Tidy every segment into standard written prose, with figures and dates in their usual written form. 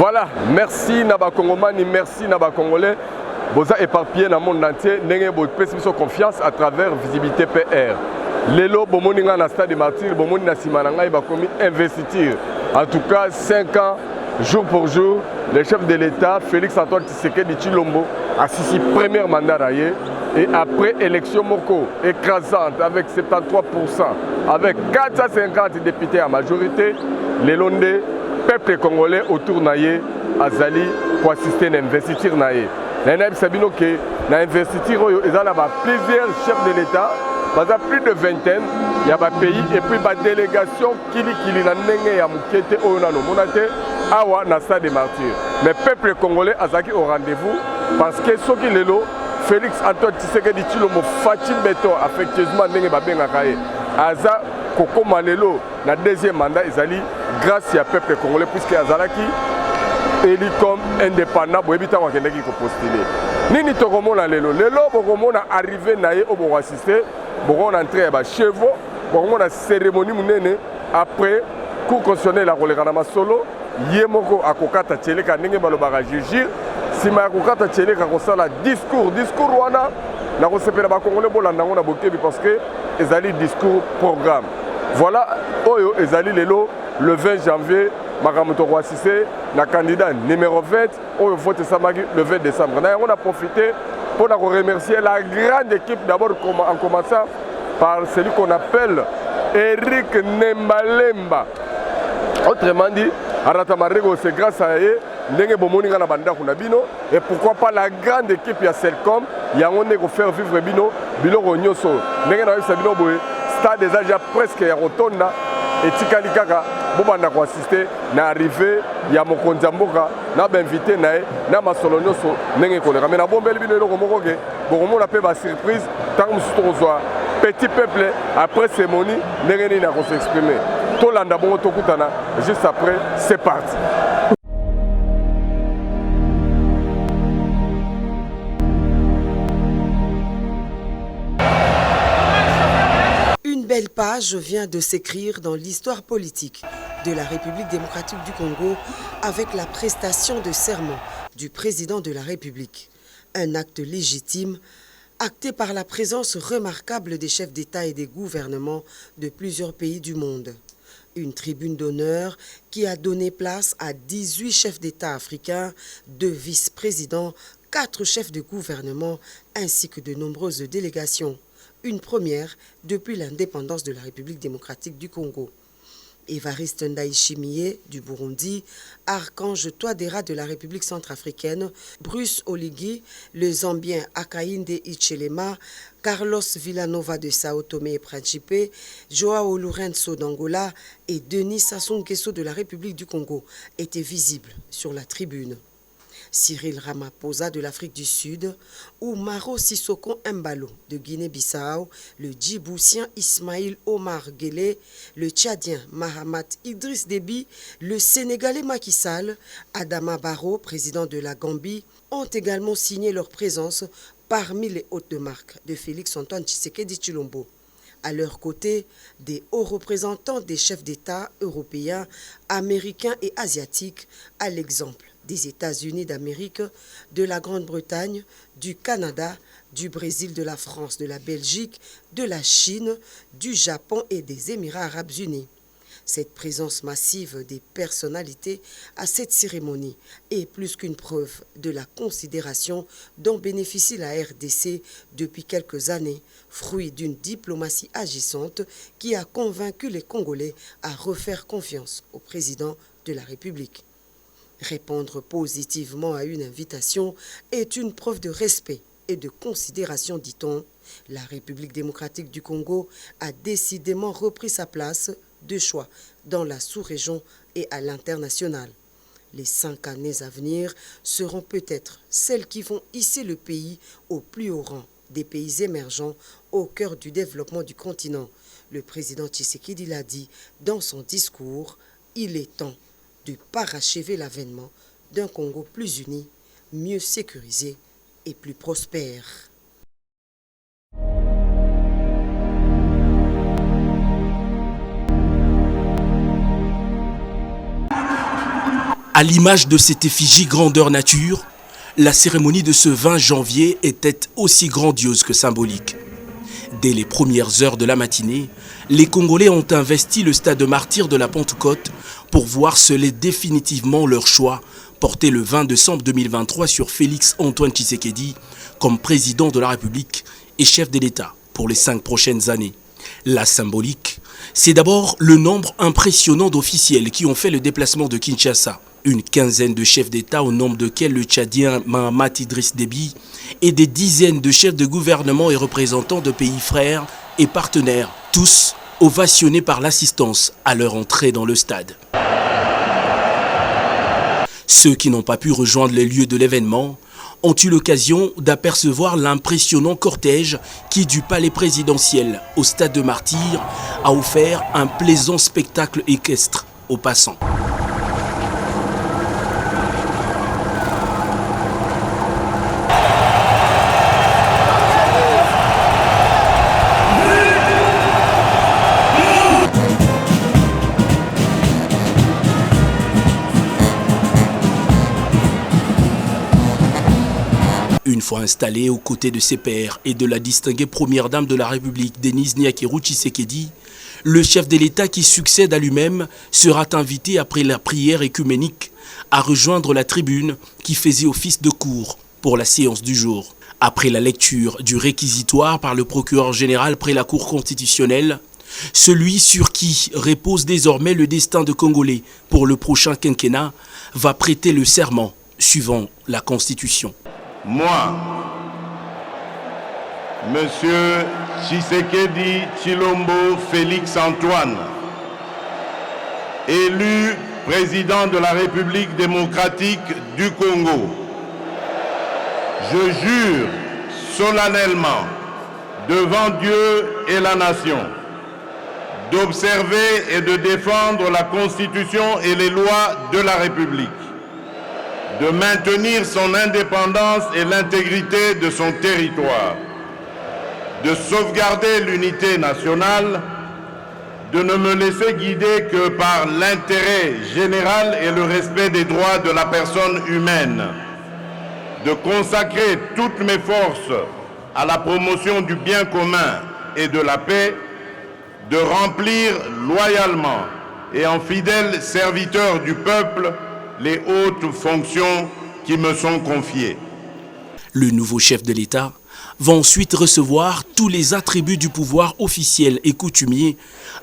Voilà, merci Naba Congomani, merci Naba Congolais. Vous avez éparpillé dans le monde entier, vous avez confiance à travers Visibilité PR. Lelo, vous avez dans le stade de Martyr, vous avez investir. En tout cas, 5 ans, jour pour jour, le chef de l'État, Félix Antoine Tshisekedi Tshilombo, a signé le premier mandat. Et après élection Moko, écrasante avec 73%, avec 450 députés à majorité, les Londais, peuple congolais autour naïe azali pour assister à l'investiture naïe. Naïe sabino que na investiture ils ont plusieurs chefs de l'État, plus de vingtaine, il y a des pays et puis des délégations qui na ndenge ya mukete oyo na monate awa na stade de Martyr. Mais peuple congolais azaki au rendez-vous parce que ce qui lelo Félix Antoine Tshisekedi Tshilombo Fatim Beto affectueusement ndenge babengaka ye aza kokoma lelo na deuxième mandat ezali grâce à peuple congolais puisque azalaki élu comme indépendant boyebi tango akendaki kopostuler nini tokomona lelo bokomona arrivé na ye oyo bokoassiste bokomona entrée ya bachevaux bokomona cérémonie monene après cour constitutionnelle akoleka na masolo ye moko akokata tieleka ndenge balobaka jugir sima ya kokata tieleka kosala discours wana na kosepela bakongolais bolanda yango na bokebi parce que ezali discours programme. Voilà, Oyo Ezali Lelo, le 20 janvier, Makamoto Assissé, le candidat numéro 20, Oyo vote Samagi le 20 décembre. On a profité pour remercier la grande équipe, d'abord en commençant par celui qu'on appelle Eric Nembalemba. Autrement dit, Aratamarego, c'est grâce à eux, et pourquoi pas la grande équipe, il y a Selcom, il y a un faire vivre Bino, Bilo Ronyoso, stade déjà presque ya rotonda et tikali kaka bobanda ko assister na arrivée ya mokonzi mboka na invité na masolo nyoso ndenge koleka mais na bombeli bino eloko moko ke bokomona pe ba surprise tant mustozwa petit peuple après cérémonie ndenge nini na ko s'exprimer tolanda bongo tokutana juste après c'est parti. Une belle page vient de s'écrire dans l'histoire politique de la République démocratique du Congo avec la prestation de serment du président de la République. Un acte légitime acté par la présence remarquable des chefs d'État et des gouvernements de plusieurs pays du monde. Une tribune d'honneur qui a donné place à 18 chefs d'État africains, 2 vice-présidents, 4 chefs de gouvernement ainsi que de nombreuses délégations. Une première depuis l'indépendance de la République démocratique du Congo. Évariste Ndayishimiye du Burundi, Archange Touadéra de la République centrafricaine, Bruce Oligui, le Zambien Hakainde Hichilema, Carlos Villanova de Sao Tomé et Principe, Joao Lourenço d'Angola et Denis Sassou Nguesso de la République du Congo étaient visibles sur la tribune. Cyril Ramaphosa de l'Afrique du Sud, Oumaro Sissoko Mbalo de Guinée-Bissau, le Djiboutien Ismaïl Omar Guelleh, le Tchadien Mahamat Idriss Déby, le Sénégalais Macky Sall, Adama Barrow, président de la Gambie, ont également signé leur présence parmi les hôtes de marque de Félix Antoine Tshisekedi Tshilombo. À leur côté, des hauts représentants des chefs d'État européens, américains et asiatiques, à l'exemple des États-Unis d'Amérique, de la Grande-Bretagne, du Canada, du Brésil, de la France, de la Belgique, de la Chine, du Japon et des Émirats arabes unis. Cette présence massive des personnalités à cette cérémonie est plus qu'une preuve de la considération dont bénéficie la RDC depuis quelques années, fruit d'une diplomatie agissante qui a convaincu les Congolais à refaire confiance au président de la République. Répondre positivement à une invitation est une preuve de respect et de considération, dit-on. La République démocratique du Congo a décidément repris sa place de choix dans la sous-région et à l'international. Les 5 années à venir seront peut-être celles qui vont hisser le pays au plus haut rang des pays émergents au cœur du développement du continent. Le président Tshisekedi l'a dit dans son discours, il est temps de parachever l'avènement d'un Congo plus uni, mieux sécurisé et plus prospère. À l'image de cette effigie grandeur nature, la cérémonie de ce 20 janvier était aussi grandiose que symbolique. Dès les premières heures de la matinée, les Congolais ont investi le stade Martyrs de la Pentecôte pour voir sceller définitivement leur choix, porté le 20 décembre 2023 sur Félix Antoine Tshisekedi comme président de la République et chef de l'État pour les 5 prochaines années. La symbolique, c'est d'abord le nombre impressionnant d'officiels qui ont fait le déplacement de Kinshasa. Une quinzaine de chefs d'État au nombre desquels le Tchadien Mahamat Idriss Déby et des dizaines de chefs de gouvernement et représentants de pays frères et partenaires, tous ovationnés par l'assistance à leur entrée dans le stade. Ceux qui n'ont pas pu rejoindre les lieux de l'événement ont eu l'occasion d'apercevoir l'impressionnant cortège qui, du palais présidentiel au stade de Martyrs, a offert un plaisant spectacle équestre aux passants. Une fois installé aux côtés de ses pairs et de la distinguée première dame de la République, Denise Nyakeru Tshisekedi, le chef de l'État qui succède à lui-même sera invité après la prière œcuménique à rejoindre la tribune qui faisait office de cour pour la séance du jour. Après la lecture du réquisitoire par le procureur général près la Cour constitutionnelle, celui sur qui repose désormais le destin de Congolais pour le prochain quinquennat va prêter le serment suivant la Constitution. Moi, Monsieur Tshisekedi Tshilombo Félix Antoine, élu président de la République démocratique du Congo, je jure solennellement devant Dieu et la nation d'observer et de défendre la Constitution et les lois de la République, de maintenir son indépendance et l'intégrité de son territoire, de sauvegarder l'unité nationale, de ne me laisser guider que par l'intérêt général et le respect des droits de la personne humaine, de consacrer toutes mes forces à la promotion du bien commun et de la paix, de remplir loyalement et en fidèle serviteur du peuple les hautes fonctions qui me sont confiées. Le nouveau chef de l'État va ensuite recevoir tous les attributs du pouvoir officiel et coutumier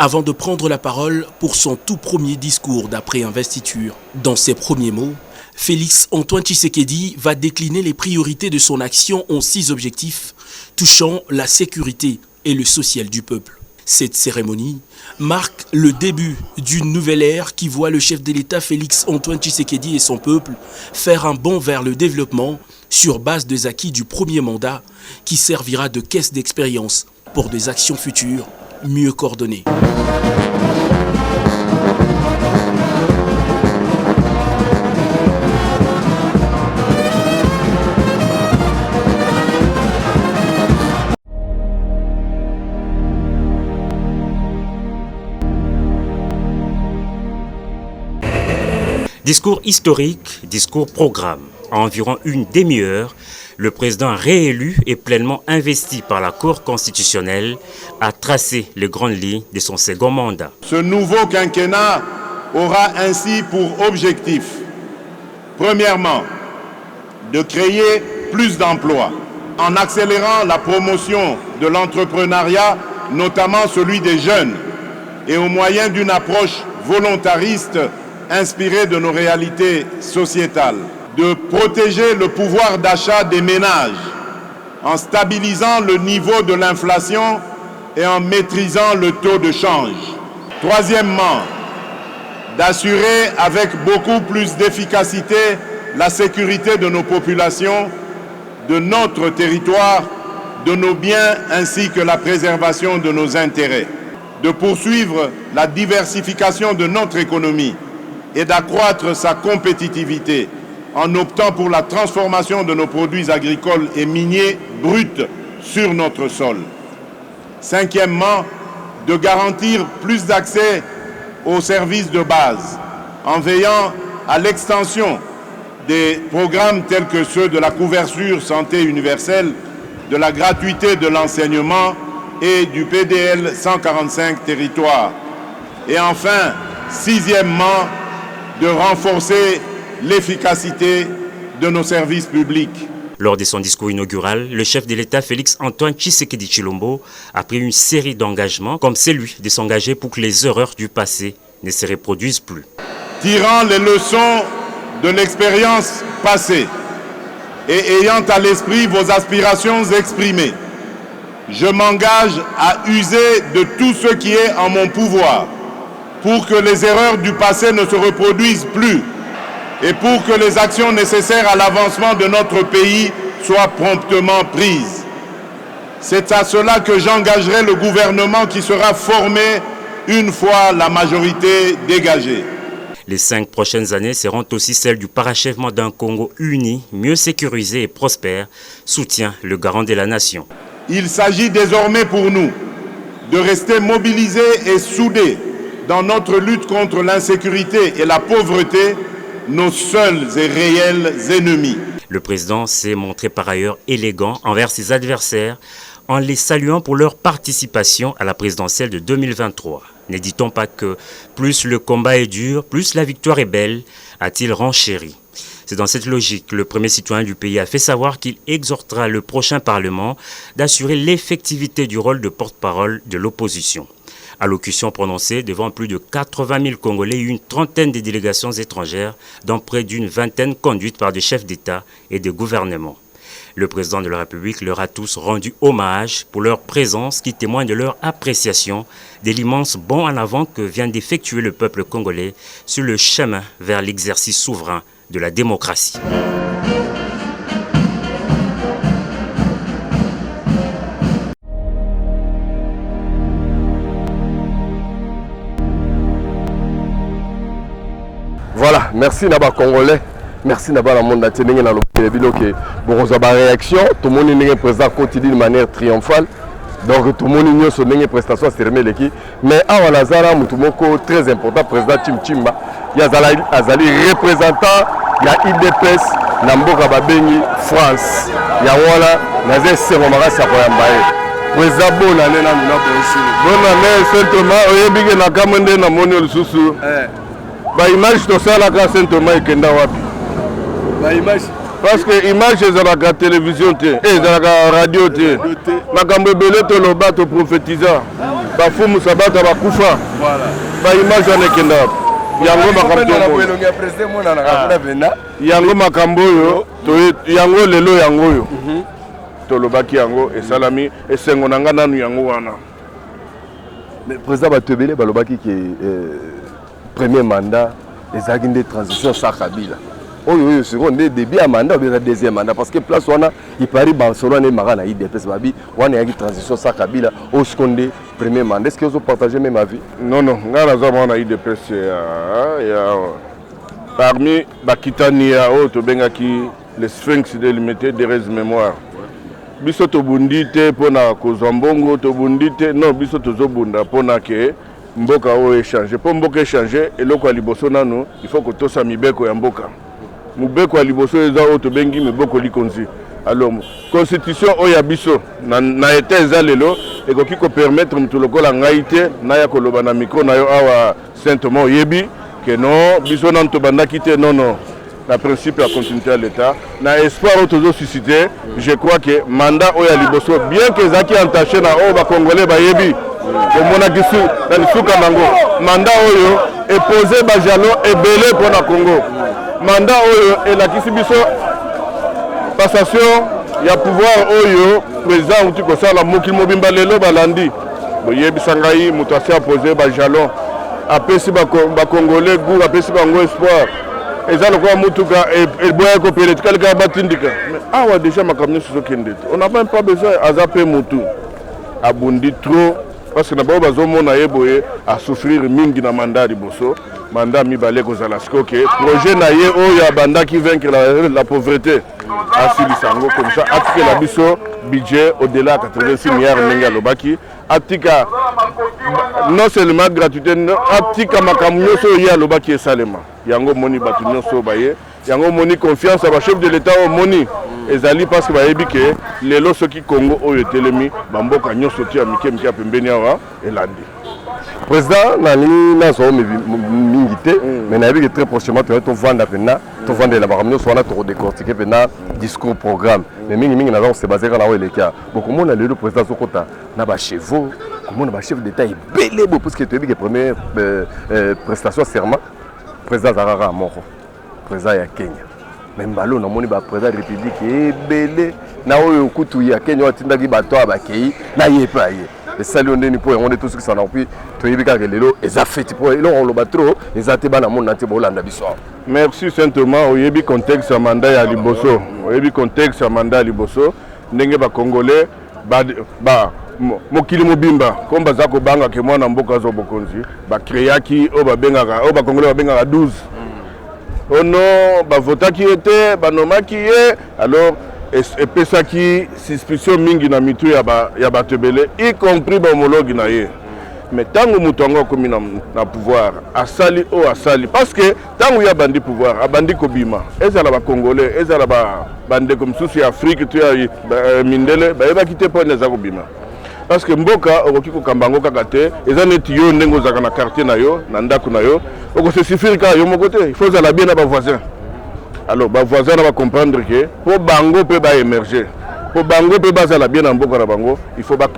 avant de prendre la parole pour son tout premier discours d'après-investiture. Dans ses premiers mots, Félix Antoine Tshisekedi va décliner les priorités de son action en 6 objectifs touchant la sécurité et le social du peuple. Cette cérémonie marque le début d'une nouvelle ère qui voit le chef de l'État Félix Antoine Tshisekedi et son peuple faire un bond vers le développement sur base des acquis du premier mandat qui servira de caisse d'expérience pour des actions futures mieux coordonnées. Discours historique, discours programme. En environ une demi-heure, le président réélu et pleinement investi par la Cour constitutionnelle a tracé les grandes lignes de son second mandat. Ce nouveau quinquennat aura ainsi pour objectif, premièrement, de créer plus d'emplois en accélérant la promotion de l'entrepreneuriat, notamment celui des jeunes, et au moyen d'une approche volontariste inspirée de nos réalités sociétales, de protéger le pouvoir d'achat des ménages en stabilisant le niveau de l'inflation et en maîtrisant le taux de change. Troisièmement, d'assurer avec beaucoup plus d'efficacité la sécurité de nos populations, de notre territoire, de nos biens ainsi que la préservation de nos intérêts. De poursuivre la diversification de notre économie et d'accroître sa compétitivité en optant pour la transformation de nos produits agricoles et miniers bruts sur notre sol. Cinquièmement, de garantir plus d'accès aux services de base en veillant à l'extension des programmes tels que ceux de la couverture santé universelle, de la gratuité de l'enseignement et du PDL 145 territoires. Et enfin, sixièmement, de renforcer l'efficacité de nos services publics. Lors de son discours inaugural, le chef de l'État Félix-Antoine Tshisekedi Tshilombo a pris une série d'engagements, comme celui de s'engager pour que les erreurs du passé ne se reproduisent plus. Tirant les leçons de l'expérience passée et ayant à l'esprit vos aspirations exprimées, je m'engage à user de tout ce qui est en mon pouvoir pour que les erreurs du passé ne se reproduisent plus et pour que les actions nécessaires à l'avancement de notre pays soient promptement prises. C'est à cela que j'engagerai le gouvernement qui sera formé une fois la majorité dégagée. Les 5 prochaines années seront aussi celles du parachèvement d'un Congo uni, mieux sécurisé et prospère, soutient le garant de la nation. Il s'agit désormais pour nous de rester mobilisés et soudés dans notre lutte contre l'insécurité et la pauvreté, nos seuls et réels ennemis. Le président s'est montré par ailleurs élégant envers ses adversaires en les saluant pour leur participation à la présidentielle de 2023. Ne dit-on pas que plus le combat est dur, plus la victoire est belle, a-t-il renchéri. C'est dans cette logique que le premier citoyen du pays a fait savoir qu'il exhortera le prochain Parlement d'assurer l'effectivité du rôle de porte-parole de l'opposition. Allocution prononcée devant plus de 80 000 Congolais et une trentaine de délégations étrangères, dont près d'une vingtaine conduites par des chefs d'État et de gouvernement. Le président de la République leur a tous rendu hommage pour leur présence qui témoigne de leur appréciation de l'immense bond en avant que vient d'effectuer le peuple congolais sur le chemin vers l'exercice souverain de la démocratie. Voilà, merci Naba Congolais, merci Naba la monde entier na le biloke. Bon, on a réaction, tout le monde est président continue de manière triomphale. Donc tout le monde est sur une prestation c'est l'équipe. Mais à Walazara, tout le monde très important, président Chimchimba, il y a Azali représentant, il y a IDPS, Namboka Babeni, France. Il y a voilà, Nazé Seromara Sakoyambaye. Président bonne année na nous bonne année Saint-Thomas, oyebike na kamende na moni lisusu. Ba image to sala ka Saint-Thomas ikenda wapi? Ba image parce que image ezalaka télévision te, ezalaka radio te. Makambo ebele to loba to prophétisa. Ba fumu sabata ba kufa. Voilà. Ba image anekenda wapi? Yango makambo ya président mona na kabuna vena. Yango makambo yo to yango lelo yango yo. To lobaki yango esalami esengo nanga nanu yango wana. Mais président Batebele balobaki ki premier mandat les agents de transition sans Kabila. Oui, second début à mandat ou deuxième mandat parce que place on a il Paris Barcelone et Marana IDPS babi on a une transition sans Kabila au second premier mandat. Est-ce que vous partagez même avis? Non, ngana za on a IDPS parmi Bakitania to bengaki les sphinx de limité de mémoire. Biso to bundite pona kozambongo to bundite non biso to zobunda pona ke mboka o échanger pour mboka échanger eloko ya liboso nanu il faut que tosa mibeko ya mboka mubeko ya liboso eza o to bengi miboko likonzi alors constitution o ya biso na été eza lelo ekoki ko permettre mutu lokola ngai te na ya koloba na micro na yo awa Saint-Thomas yebi que non biso nan to bandaki te non la principe à continuité à l'État na espoir o tozo susciter je crois que mandat o ya liboso bien que zaki entaché na o ba congolais ba yebi au Monakisu, dans le Soukanango, mandat oyo est posé jalon et belé pour la Congo. Mandat oyo et la Kisibiso passation, il y a pouvoir oyo président ou tu peux ça la Moki Mobimba lelo balandi. Boye bisangai mutasi a posé jalon. Après si ba Congolais goût après si ba ngo espoir. Et ça le quoi mutuka et boya ko peut-être quelqu'un batindika. Mais ah ouais déjà ma camion sur kende. On n'a même pas besoin à zapper mutu. Abundi trop parce que d'abord bazomona yeboye à souffrir mingi na mandat liboso mandat mibale ko zala skoke projet na ye o ya banda qui vaincre la pauvreté à Silisango comme ça attirer la biso budget au-delà de 86 milliards de lobaki. Atika, non seulement gratuité, atika makamyo so ya lobaki esalema. Yango moni batunyo so baye. Yango moni confiance à chef de l'État au moni. Ezali parce que bayebi que les lots qui Congo oyo telemi bamboka nyoso ti amike mike pembeni awa elandi. Président nani na so mingité mais na yebi que très prochainement to vendre pena to vendre la baramyo so na to décortiquer pena discours programme mais mingi na se baser na weleka beaucoup monde le président sokota na ba chevaux comment na ba chef d'État belé parce que to yebi que première prestation serment président Zarara moko président ya Kenya même balo na moni ba président république belé na oyo kutu ya Kenya watindaki bato abakei na yepa ye les salons de nipo on est tous qui s'en appuient to yebika que lelo eza fait pour elo on lo batro ezate bana monde entier bolanda biso. Merci simplement oyebi contexte ya mandat ya liboso oyebi contexte ya mandat ya liboso ndenge ba congolais ba mokili mobimba comme baza ko banga ke mwana mboka zo bokonzi ba créaki o ba bengaka o ba congolais ba bengaka 12 oh non ba votaki était ba nomaki ye alors et pesa qui suspicion mingi na mitu ya ba tebele y compris ba homologue na ye mais tango mutongo komi na pouvoir asali o asali parce que tango ya bandi pouvoir abandi kobima ezala ba congolais ezala ba bande comme souci Afrique tu ya mindele ba eba kite po neza kobima parce que mboka okoki ko kambango kaka te eza neti yo ndengo zaka na quartier na yo na ndako na yo oko se suffire ka yo moko te il faut zala bien na ba voisin. Alors, les voisins vont comprendre que pour Bango peut émerger. Pour Bango peut la bien en Boko Bango, il faut pas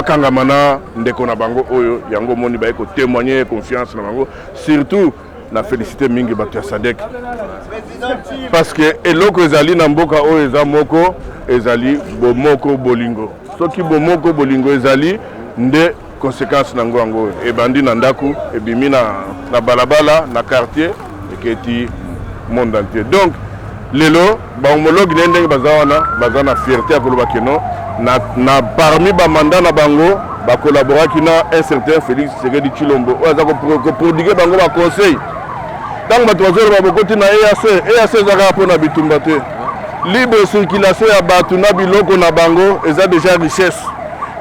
kangamana ndeko na Bango oyo yango moni ba ko témoigner confiance na Bango. Surtout na féliciter mingi bato Sadek. Parce que eloko ezali na mboka oyo eza moko ezali bomoko bolingo. Soki bomoko bolingo ezali nde conséquence na ngo e bandi na ndaku e bimi na balabala na quartier et que monde entier. Donc, lelo, ba homologue n'endeng bazana fierté à Kolobakeno, na parmi ba mandat na bango, ba collaborer qui na un certain Félix Tshisekedi Tshilombo. Oza ko prodiguer bango ba conseil. Tant ba tozo ba bokoti na EAC zaka po na bitumba te. Libre circulation ya batu na biloko na bango eza déjà richesse.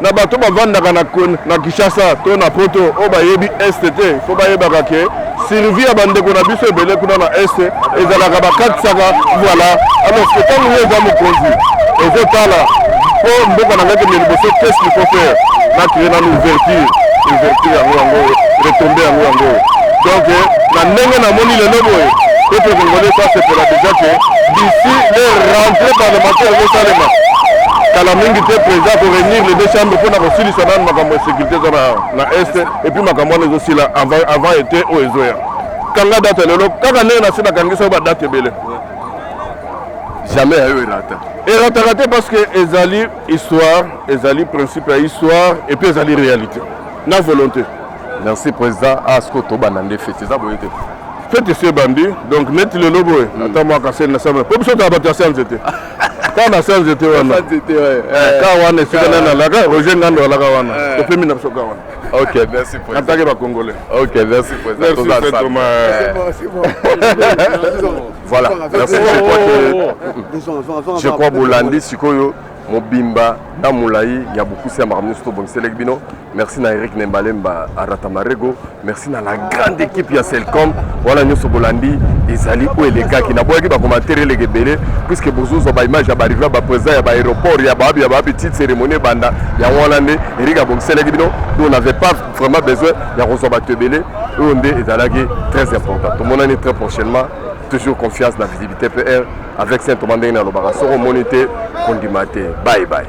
Na bato ba vandaka na Kinshasa to na Poto o ba yebi STT, faut ba yeba ke survie à bande qu'on a vu ce belé qu'on a est et dans la rabacat saga voilà alors c'est quand nous les avons conduit et je parle pour beaucoup on a dit mais qu'est-ce qu'il faut faire là créer une ouverture à Rwango retomber à Rwango donc la nengue na moni le nobo et pour congolais ça c'est pour la déjà que d'ici les rentrées parlementaires au Salema Kalamingi était présent pour réunir les deux chambres pour la réussir la sécurité dans la Est et puis ma campagne aussi là avant était au Ezoya. Quand la date est là, quand on est là, c'est la Kangisa va date belé. Jamais à eux raté. Et raté parce que Ezali histoire, Ezali principe à histoire et puis Ezali réalité. Na volonté. Merci président. Asko Toba Nande fait ça bonité. Faites ces bandits donc net le lobo. Attends moi casser na ça. Pour ça tu as battu ça en été. Quand on a ça c'était wana. Quand on est sur la laga, Roger Ngando la wana. Tu peux m'inapso wana. OK, merci président. Attaquer ba congolais. OK, merci président. Merci Thomas. Voilà. Merci. Je crois Bolandi Sikoyo Mobimba na Moulayi ya beaucoup c'est marmou sto bon selek bino. Merci na Eric Nembalemba Aratamarego. Merci na la grande équipe ya Selcom. Voilà nyoso Bolandi ezali ou les gars qui na boyaki ba commentaire les gebele puisque bozuzo ba image ya ba arriver ba présent ya ba aéroport ya ba petite cérémonie banda ya Hollandais Eric bon selek bino. Nous n'avait pas vraiment besoin ya rezoba tebele onde ezalaki très important. Tout le monde est très prochainement. Toujours confiance dans la visibilité PR avec Saint-Thomas Ndenge na Lobara. Soro monité, condimate. Bye bye.